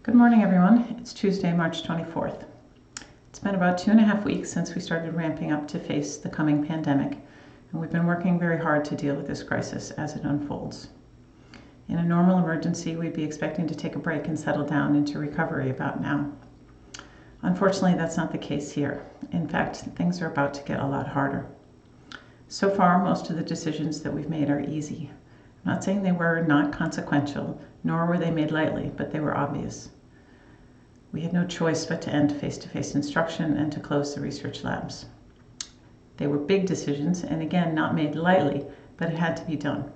Good morning, everyone. It's Tuesday, March 24th. It's been about 2.5 weeks since we started ramping up to face the coming pandemic, and we've been working very hard to deal with this crisis as it unfolds. In a normal emergency, we'd be expecting to take a break and settle down into recovery about now. Unfortunately, that's not the case here. In fact, things are about to get a lot harder. So far, most of the decisions that we've made are easy. I'm not saying they were not consequential, nor were they made lightly, but they were obvious. We had no choice but to end face-to-face instruction and to close the research labs. They were big decisions, and again, not made lightly, but it had to be done.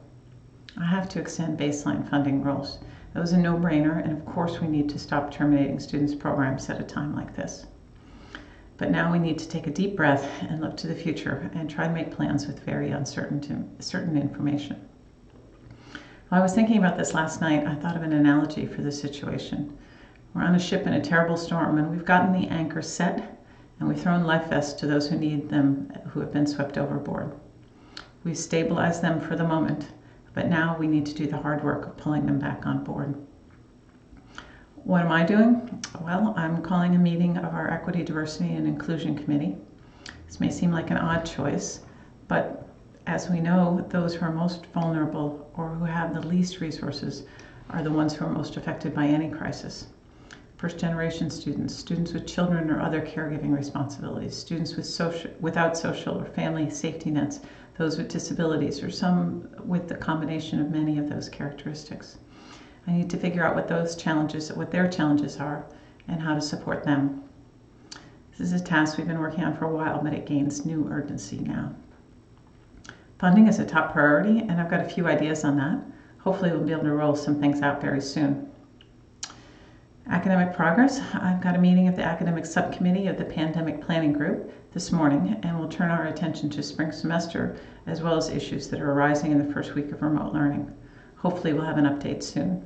I have to extend baseline funding rules. That was a no-brainer, and of course we need to stop terminating students' programs at a time like this. But now we need to take a deep breath and look to the future and try to make plans with very certain information. While I was thinking about this last night, I thought of an analogy for the situation. We're on a ship in a terrible storm, and we've gotten the anchor set, and we've thrown life vests to those who need them, who have been swept overboard. We've stabilized them for the moment, but now we need to do the hard work of pulling them back on board. What am I doing? Well, I'm calling a meeting of our Equity, Diversity, and Inclusion Committee. This may seem like an odd choice, but as we know, those who are most vulnerable or who have the least resources are the ones who are most affected by any crisis. First-generation students, students with children or other caregiving responsibilities, students without social or family safety nets, those with disabilities, or some with the combination of many of those characteristics. I need to figure out what their challenges are, and how to support them. This is a task we've been working on for a while, but it gains new urgency now. Funding is a top priority, and I've got a few ideas on that. Hopefully we'll be able to roll some things out very soon. Academic progress. I've got a meeting of the academic subcommittee of the pandemic planning group this morning, and we'll turn our attention to spring semester as well as issues that are arising in the first week of remote learning. Hopefully we'll have an update soon.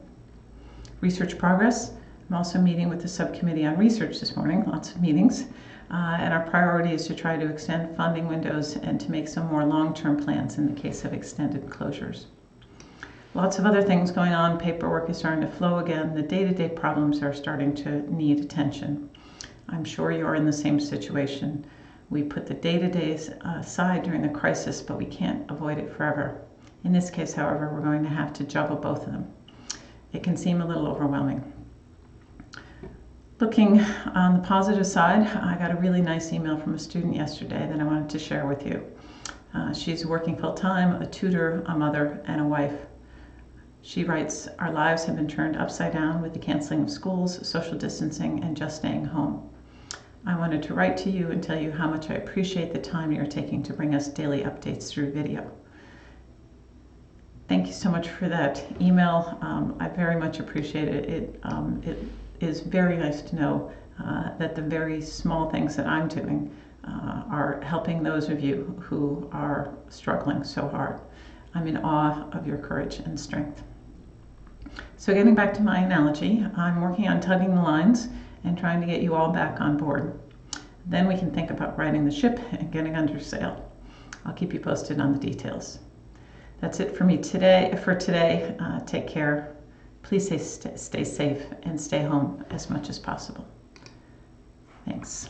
Research progress. I'm also meeting with the subcommittee on research this morning, lots of meetings, and our priority is to try to extend funding windows and to make some more long-term plans in the case of extended closures. Lots of other things going on. Paperwork is starting to flow again. The day-to-day problems are starting to need attention. I'm sure you're in the same situation. We put the day-to-days aside during the crisis, but we can't avoid it forever. In this case, however, we're going to have to juggle both of them. It can seem a little overwhelming. Looking on the positive side, I got a really nice email from a student yesterday that I wanted to share with you. She's working full-time, a tutor, a mother, and a wife. She writes, "Our lives have been turned upside down with the canceling of schools, social distancing, and just staying home. I wanted to write to you and tell you how much I appreciate the time you're taking to bring us daily updates through video." Thank you so much for that email. I very much appreciate it. It is very nice to know that the very small things that I'm doing are helping those of you who are struggling so hard. I'm in awe of your courage and strength. So getting back to my analogy, I'm working on tugging the lines and trying to get you all back on board. Then we can think about righting the ship and getting under sail. I'll keep you posted on the details. That's it for me today. Take care. Please stay safe and stay home as much as possible. Thanks.